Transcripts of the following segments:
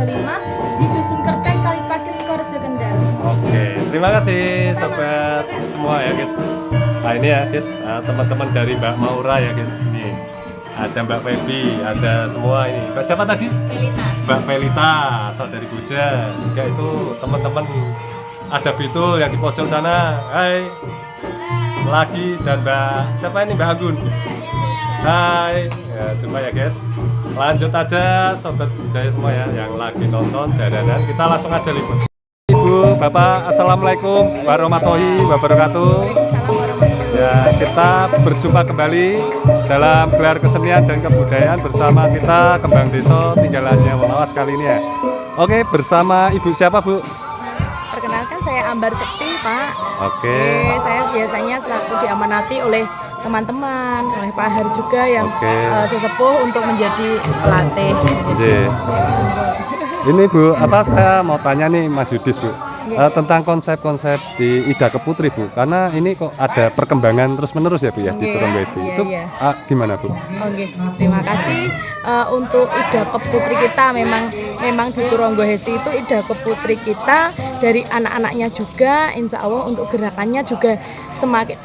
5 di Dusun Kerteng, Kalipakis, Korejo Kendal. Oke, terima kasih sobat semua ya guys. Nah ini ya guys, teman-teman dari Mbak Maura ya guys. Nih ada Mbak Feby, ada semua ini. Mbak siapa tadi? Felita. Mbak Felita, asal dari Koja. Juga itu teman-teman ada Bitul yang di pojok sana. Hai. Lagi dan Mbak siapa ini Mbak Agun. Hai. Ya, coba ya guys. Lanjut aja sobat budaya semua ya yang lagi nonton jalanan. Kita langsung aja liput. Ibu, Bapak, Assalamualaikum warahmatullahi wabarakatuh. Ya, kita berjumpa kembali dalam gelar kesenian dan kebudayaan bersama kita Kembang Desa Tinggalannya Wonoawas kali ini ya. Oke, bersama Ibu siapa Bu? Perkenalkan saya Ambar Sekti, Pak. Oke. Saya biasanya selaku diamanati oleh teman-teman, oleh Pak Har juga yang sesepuh untuk menjadi pelatih. Oke. Ini Bu, apa saya mau tanya nih Mas Yudis Bu, tentang konsep-konsep di Ida Keputri Bu, karena ini kok ada perkembangan terus-menerus ya Bu ya di Turonggo Hesti. Itu gimana Bu? Oke, terima kasih untuk Ida Keputri kita. Memang di Turonggo Hesti itu Ida Keputri kita dari anak-anaknya juga, insya Allah untuk gerakannya juga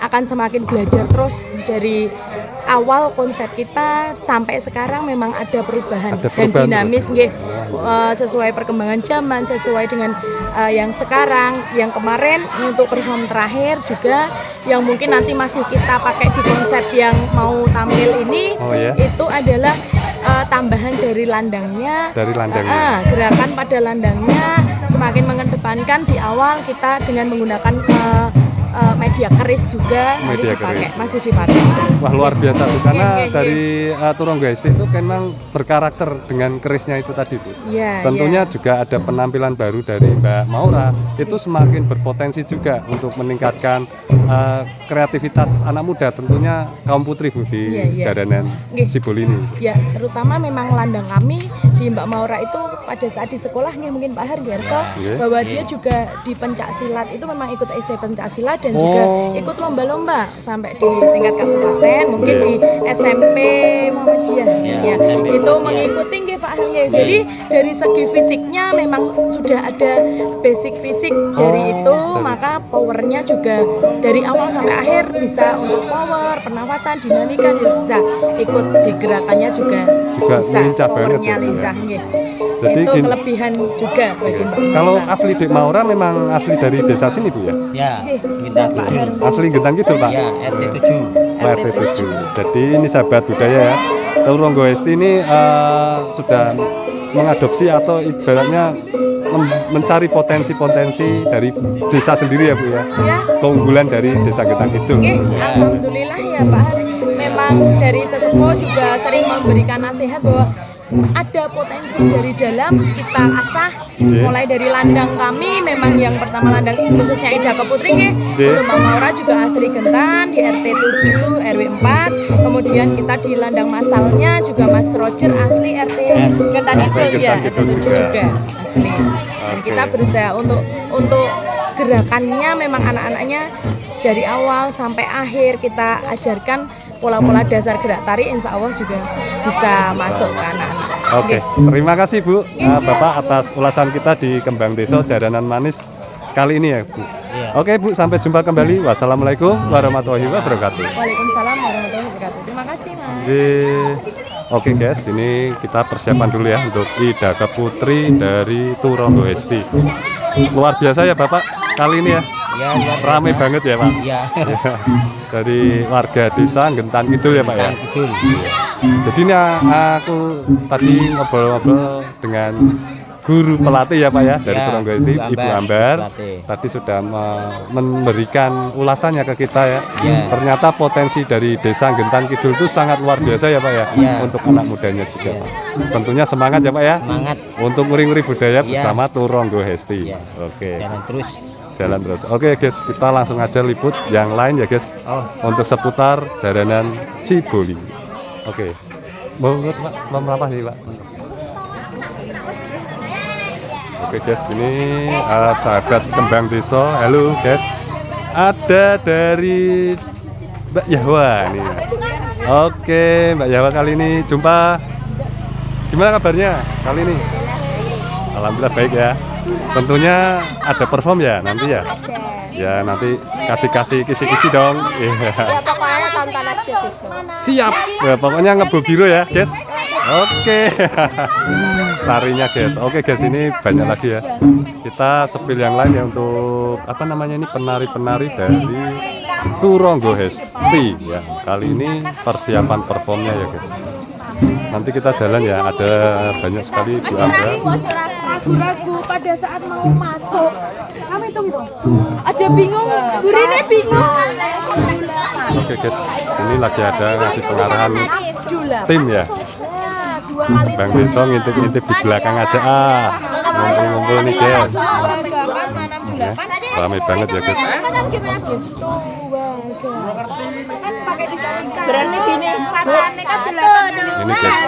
akan semakin belajar terus dari awal konsep kita sampai sekarang memang ada perubahan dan dinamis nggih, sesuai perkembangan zaman, sesuai dengan yang sekarang, yang kemarin untuk perform terakhir juga yang mungkin nanti masih kita pakai di konsep yang mau tampil ini itu adalah tambahan dari landangnya, gerakan pada landangnya semakin mengedepankan di awal kita dengan menggunakan media keris juga masih dipakai. Wah luar biasa tuh, karena dari Turonggo Hesti itu kan memang berkarakter dengan kerisnya itu tadi Bu. Tentunya juga ada penampilan baru dari Mbak Maura, itu semakin berpotensi juga untuk meningkatkan kreativitas anak muda, tentunya kaum putri Bu di jalanan Sibol ini. Ya, terutama memang landang kami di Mbak Maura itu pada saat di sekolah mungkin Pak Har Gerso bahwa dia juga di pencak silat itu memang ikut essay pencak silat dan juga ikut lomba-lomba sampai di tingkat kabupaten, mungkin di SMP Muhammadiyah itu mengikuti Pak Har. Jadi dari segi fisiknya memang sudah ada basic fisik dari itu, maka powernya juga dari awal sampai akhir bisa untuk power, pernafasan, dinamika bisa ikut di gerakannya juga bisa lincah powernya lincah. Jadi itu kelebihan juga bagi Mbak. Kalau asli Dek Maura memang asli dari desa sini Bu ya? Ya, asli Gentang gitu Pak? Ya, RT 7. RT 7. Jadi ini sahabat budaya ya. Turonggo Hesti ini sudah mengadopsi atau ibaratnya mencari potensi-potensi dari desa sendiri ya Bu ya? Keunggulan dari desa Gentang itu. Alhamdulillah ya Pak Har. Memang dari sesepuh juga sering memberikan nasihat bahwa ada potensi dari dalam kita asah, mulai dari landang kami memang yang pertama landang khususnya Ida Keputri untuk Mbak Maura juga asli Gentan di RT 7 RW 4, kemudian kita di landang masalnya juga Mas Roger asli RT Gentan itu ya RT 7 juga asli. Dan kita berusaha untuk gerakannya memang anak-anaknya dari awal sampai akhir kita ajarkan pola-pola dasar gerak tari, insya Allah juga bisa masuk ke anak-anak. Oke, terima kasih Bu Bapak atas ulasan kita di Kembang Desa Jaranan Manis kali ini ya Bu. Oke Bu, sampai jumpa kembali. Wassalamualaikum warahmatullahi wabarakatuh. Waalaikumsalam warahmatullahi wabarakatuh. Terima kasih Mas. Oke guys, ini kita persiapan dulu ya untuk Ida Keputri dari Turonggo Hesti. Luar biasa ya Bapak kali ini ya. Ramai banget ya Pak. Iya. Dari warga desa Gentan Kidul ya Pak ya. Betul. Jadi ini aku tadi ngobrol-ngobrol dengan guru pelatih ya Pak ya dari Turonggo Hesti, Ibu Ambar. Tadi sudah memberikan ulasannya ke kita ya. Ternyata potensi dari desa Gentan Kidul itu sangat luar biasa ya Pak ya, untuk anak mudanya juga. Tentunya semangat ya Pak ya. Semangat untuk nguri-nguri budaya bersama Turonggo Hesti. Oke. Jalan terus. Oke guys, kita langsung aja liput yang lain ya guys. Untuk seputar jalanan Siboli. Oke. Mau apa nih Pak? Oke guys, ini sahabat Kembang Desa. Halo guys. Ada dari Mbak Yahwa nih. Oke, Mbak Yahwa kali ini jumpa. Gimana kabarnya kali ini? Alhamdulillah baik ya. Tentunya ada perform ya nanti ya. Ya nanti kasih kisi-kisi dong. Iya. Ya pokoknya tonton aja besok. Siap. Ya, pokoknya ngebogiro ya, guys. Oke. Larinya guys. Oke guys, ini banyak lagi ya. Kita sepil yang lain ya untuk apa namanya ini penari-penari dari Turonggo Hesti ya. Kali ini persiapan performnya ya guys. Nanti kita jalan ya. Ada banyak sekali Bu Anda. Ragu-ragu pada saat mau masuk. Kami tunggu. Aja bingung, gurine bingung. Oke guys, ini lagi ada ngasih pengarahan tim ya. Bang Deso ngintip-ngintip di belakang aja ngumpul-ngumpul nih guys. Ya, ramai banget ya guys. Berarti gini, Ini guys.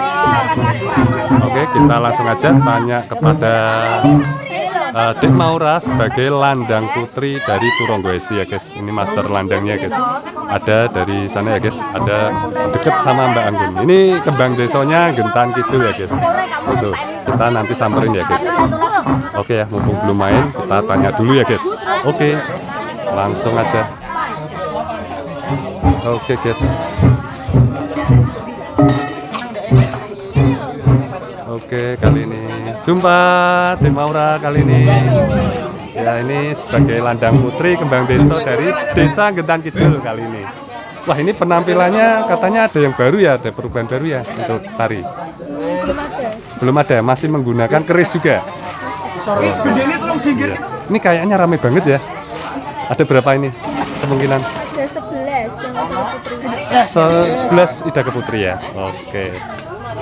Oke, kita langsung aja tanya kepada Dek Maura sebagai landang putri dari Turonggo Hesti ya guys. Ini master landangnya guys. Ada dari sana ya guys. Ada deket sama Mbak Anggun. Ini kembang desonya Gentan Kidul ya guys. Itu kita nanti samperin ya guys. Oke ya, mumpung belum main kita tanya dulu ya guys. Oke, langsung aja. Oke guys. Oke, kali ini jumpa Dek Maura kali ini. Ya, ini sebagai landang putri kembang deso dari Desa Gentan Kidul kali ini. Wah, ini penampilannya katanya ada yang baru ya, ada perubahan baru ya untuk tari. Belum ada, masih menggunakan keris juga. Iya. Ini kayaknya ramai banget ya. Ada berapa ini kemungkinan? ada 11 yang putri. 11 Ida Keputri ya. Oke.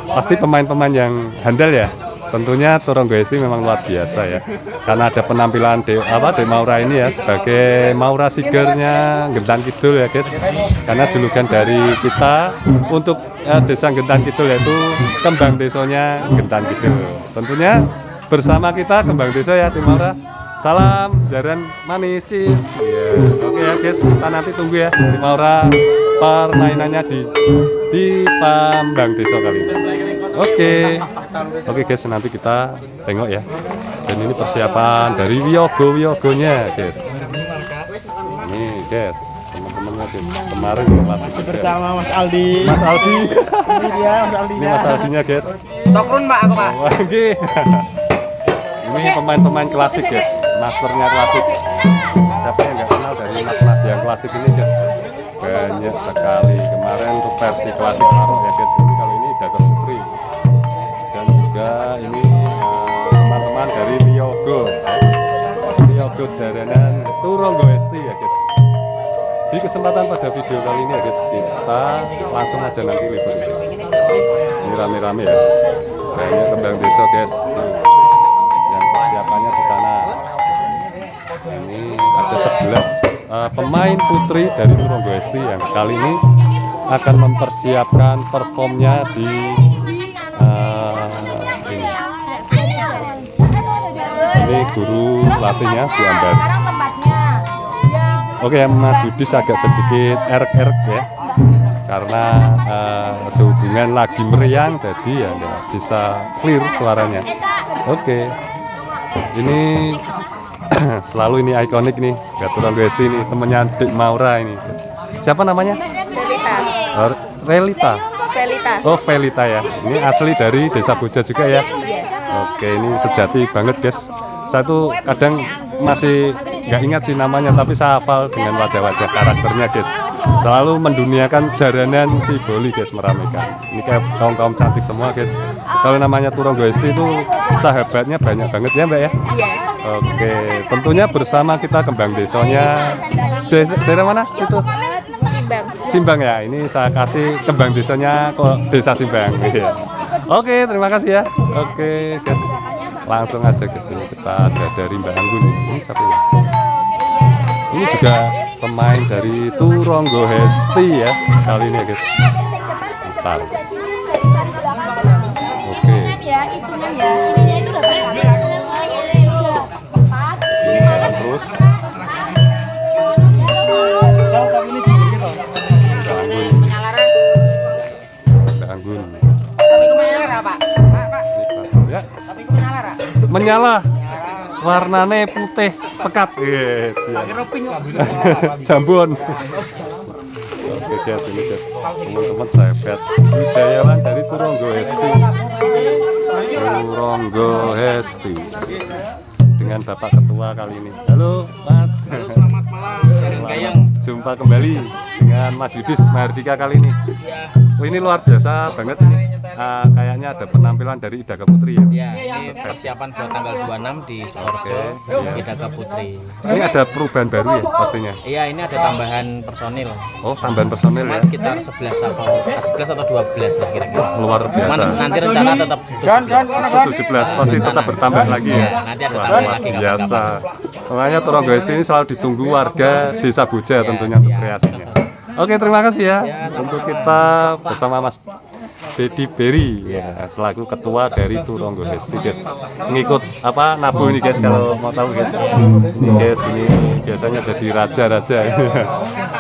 Pasti pemain-pemain yang handal ya. Tentunya Turonggo Hesti memang luar biasa ya. Karena ada penampilan Dek Maura ini ya sebagai Maura Sigernya Gentan Kidul ya guys. Karena julukan dari kita untuk Desa Gentan Kidul yaitu kembang desonya Gentan Kidul. Tentunya bersama kita kembang deso ya Dek Maura. Salam jaran manis cis. Ya. Oke ya guys, kita nanti tunggu ya Dek Maura permainannya di Pambang Deso kali ini. Oke guys, nanti kita tengok ya. Dan ini persiapan dari wiyogonya guys. Ini guys, teman-temannya guys. Kemarin masih bersama Mas Aldi. Mas Aldi. Iya, Mas Aldi. Ini Mas Aldinya guys. Cokrun Pak aku Pak. Wah, nggih. Ini pemain-pemain klasik guys, masternya klasik. Siapa yang nggak kenal dari mas-mas yang klasik ini guys? Banyak sekali. Kemarin untuk versi klasik Arok ya guys. Ini kalau ini Ida Keputri. Dan juga ini teman-teman dari Wiyogo Jaranan Turonggo Hesti ya guys. Di kesempatan pada video kali ini ya guys, kita langsung aja nanti libur ya guys. Ini rame-rame ya. Banyak kembang desa guys. Yang persiapannya di sana. Ini ada 11 pemain putri dari Turonggo Hesti yang kali ini akan mempersiapkan performnya di ini guru latihnya Bu Ambar. Oke, Mas Yudis agak sedikit erek-erek ya, karena sehubungan lagi meriang jadi ya nggak bisa clear suaranya. Oke, ini selalu ini ikonik nih Turonggo Hesti ini, temennya Dek Maura ini. Siapa namanya? Relita. Oh, Velita ya. Ini asli dari Desa Boja juga ya. Oke, ini sejati banget guys. Saya tuh kadang masih nggak ingat sih namanya, tapi saya hafal dengan wajah-wajah karakternya guys. Selalu menduniakan jaranan si Boli guys, meramaikan. Ini kayak kaum-kaum cantik semua guys. Kalau namanya Turonggo Hesti itu sahabatnya banyak banget ya Mbak ya. Oke, tentunya bersama kita kembang desonya daerah mana situ? Simbang ya. Ini saya kasih kembang desonya kok Desa Simbang. Iya. Oke, terima kasih ya. Oke guys, langsung aja ke sini. Kita ada dari Mbak Anggun. Ini siapa ya? Ini juga pemain dari Turonggo Hesti ya kali ini ya guys. Bentar. Oke. Terus Mbak Anggun. Tapi kemenyalara Pak. Pak. Ya. Tapi kemenyalara. menyala, warnane putih pekat. Jambon. Oke guys, ini guys teman-teman sahabat budayawan dari Turonggo Hesti. Turonggo Hesti dengan Bapak Ketua kali ini. Halo Mas. Halo, selamat malam. Jumpa kembali dengan Mas Yudis Mahardika kali ini. Oh, ini luar biasa banget ini. Kayaknya ada penampilan dari Ida Putri ya. Ya, ini persiapan buat tanggal 26 di Sorejo, Ida Putri. Ini ada perubahan baru ya pastinya. Iya, ini ada tambahan personil. Oh, tambahan personil Cuma ya. sekitar 11 atau 12 lah kira-kira. Luar Cuman biasa. nanti rencana tetap 17. 17 pasti tetap bertambah lagi ya. Nanti ada tambahan Luar lagi biasa. Makanya Turonggo Hesti ini selalu ditunggu warga Desa Boja tentunya untuk kreasinya. Oke, terima kasih ya untuk kita bersama Mas Dedi Berry ya, selaku ketua dari Turonggo Hesti guys. Ngikut apa nabu ini guys kalau mau tahu guys. Ini guys ini biasanya jadi raja-raja.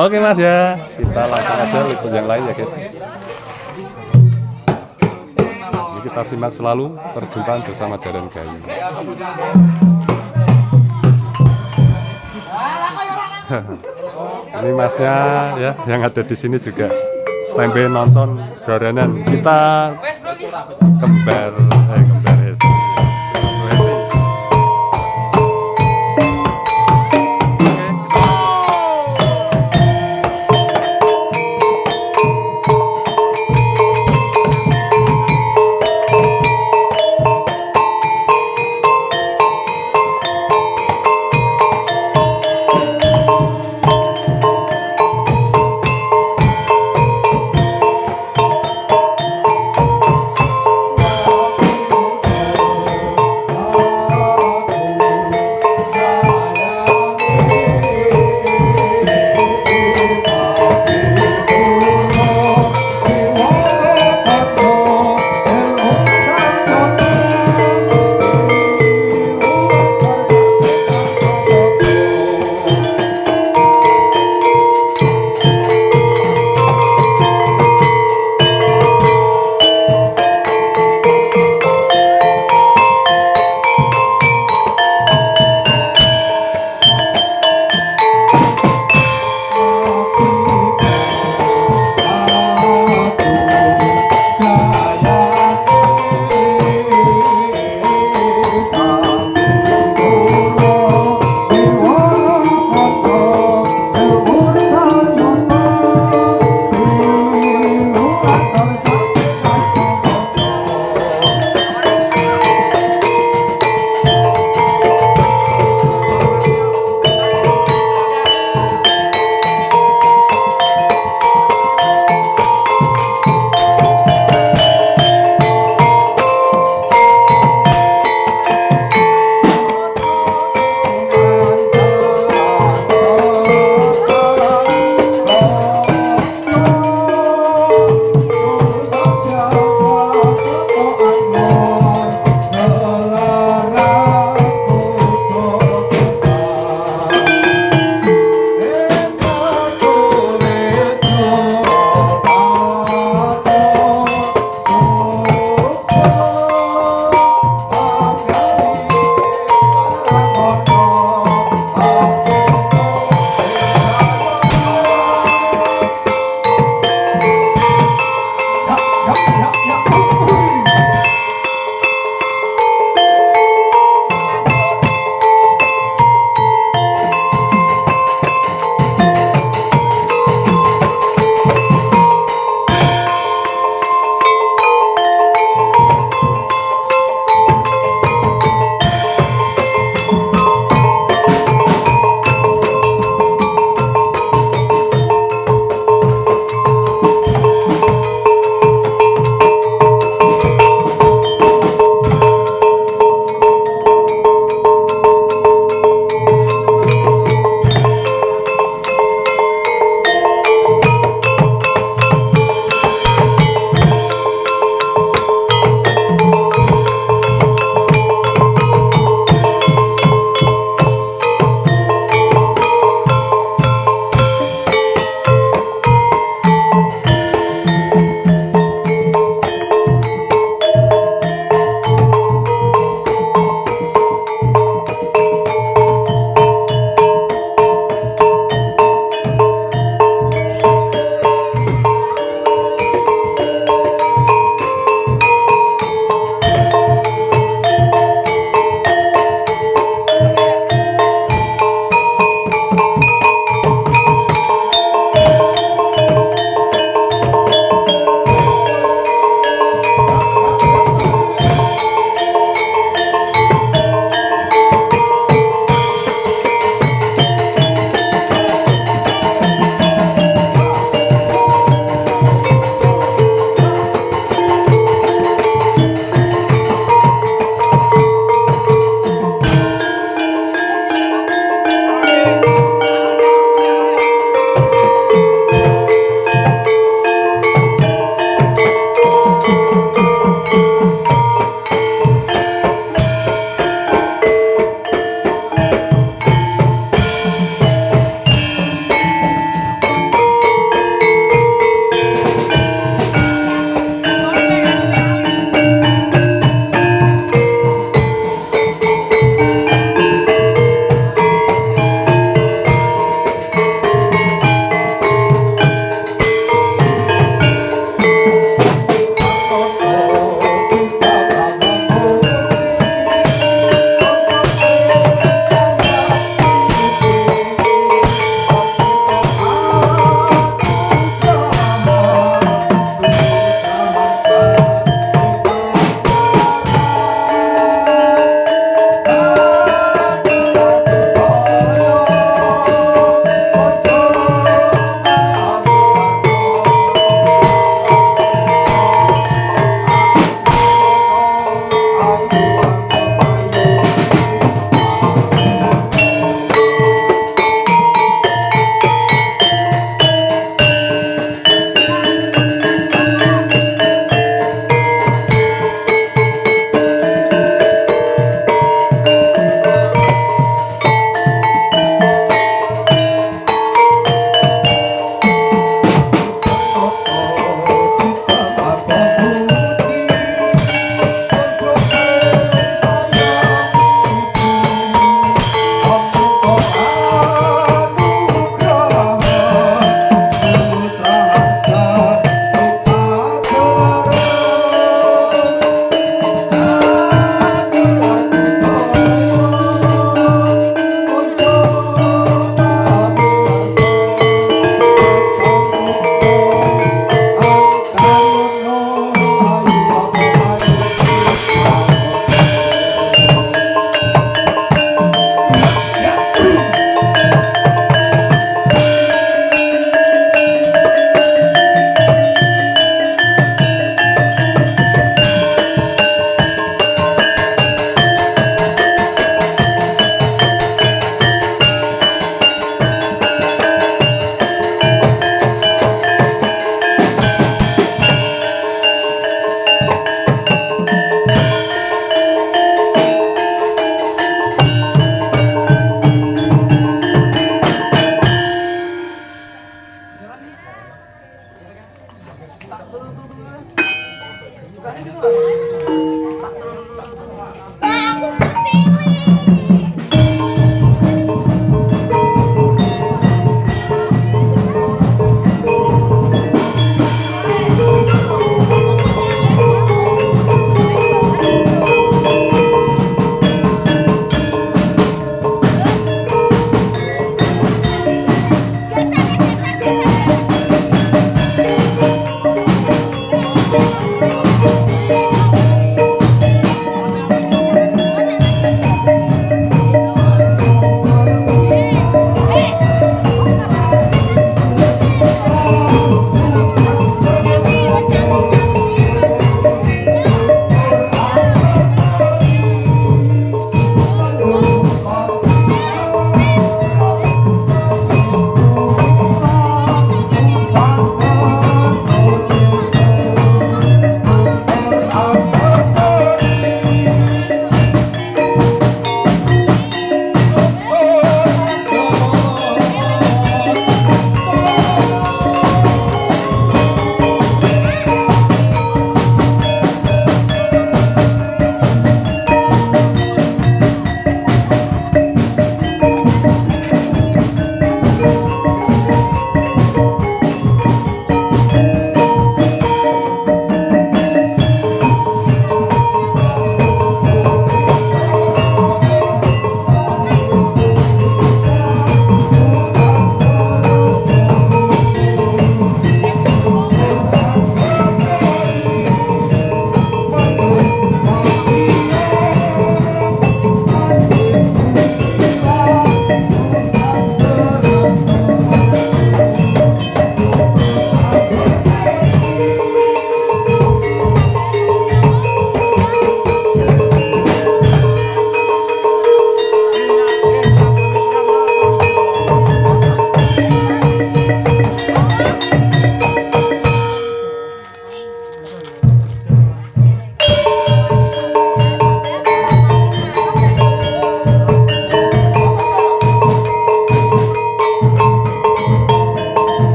Oke Mas ya, kita langsung aja lihat yang lain ya guys. Ini kita simak selalu perjumpaan bersama Jaran Gayu. Ini masnya ya yang ada di sini juga standby nonton gorenan kita kembar Hesti.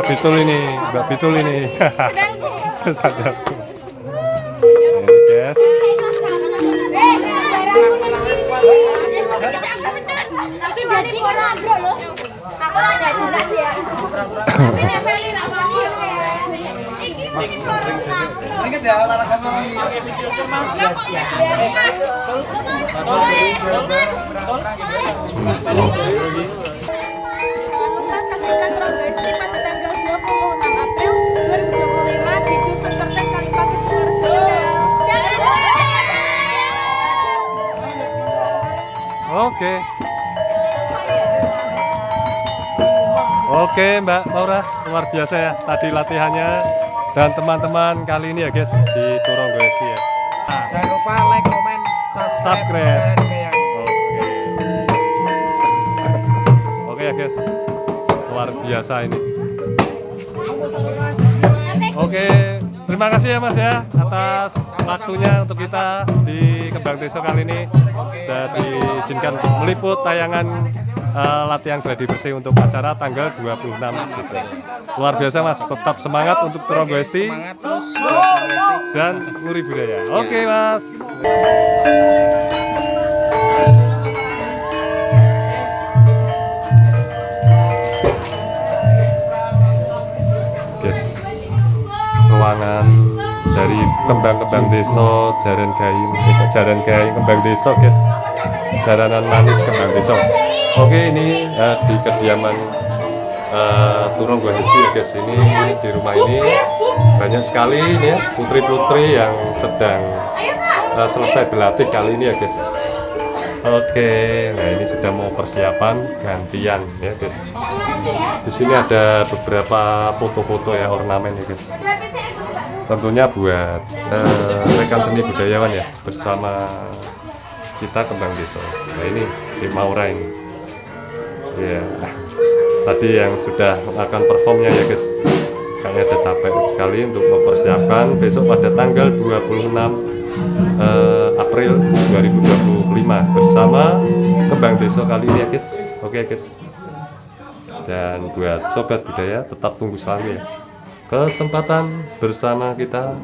Bitul ini, Mbak Bitul ini. Sadar. Ini guys. Tapi jadi orang bro loh. Aku lah jadi dia. Ingat ya olahraga pakai video sama. Jangan lupa saksikan Ronggo Esti pada tanggal 26 April 2025 di Dusun Kerteh Kalipati Sidoarjo Kendal. Oke. Oke Mbak Laura, luar biasa ya tadi latihannya dan teman-teman kali ini ya guys di Turonggo Esti ya. Jangan lupa like, komen, Subscribe. Jaran Gayang. Oke. Oke ya guys, luar biasa ini. Oke, terima kasih ya Mas ya atas waktunya untuk kita di Kembang Desa kali ini sudah diizinkan untuk meliput tayangan latihan gladi bersih untuk acara tanggal 26 Desember. Luar biasa Mas, tetap semangat untuk Turonggo Esti Semangat terus buat Ronggo Esti. dan Nguri Budaya. Oke Mas. Guys, ruangan dari kembang-kembang desa Jaran Gayung, Jaran Gayung kembang desa guys, jaranan manis kembang desa. Oke, ini di kediaman Turonggo Esti ya guys. Ini di rumah ini banyak sekali ini ya putri-putri yang sedang selesai berlatih kali ini ya guys. Oke, nah ini sudah mau persiapan gantian ya guys. Di sini ada beberapa foto-foto ya, ornamen ya guys. Tentunya buat rekan seni budayawan ya bersama kita Kembang Desa. Nah ini di Maura ini. Ya, tadi yang sudah akan performnya ya guys. Kayaknya udah capek sekali untuk mempersiapkan besok pada tanggal 26 April 2025 bersama Kembang Desa kali ini ya guys. Oke guys. Dan buat sobat budaya tetap tunggu selalu ya kesempatan bersama kita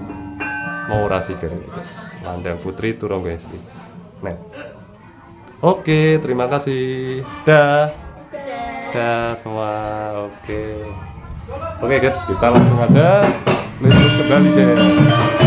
Maura Sigar ya guys, Landang Putri Turonggo Esti. Nah, oke, terima kasih. Dah semua. Oke guys, kita langsung aja lanjut kembali guys.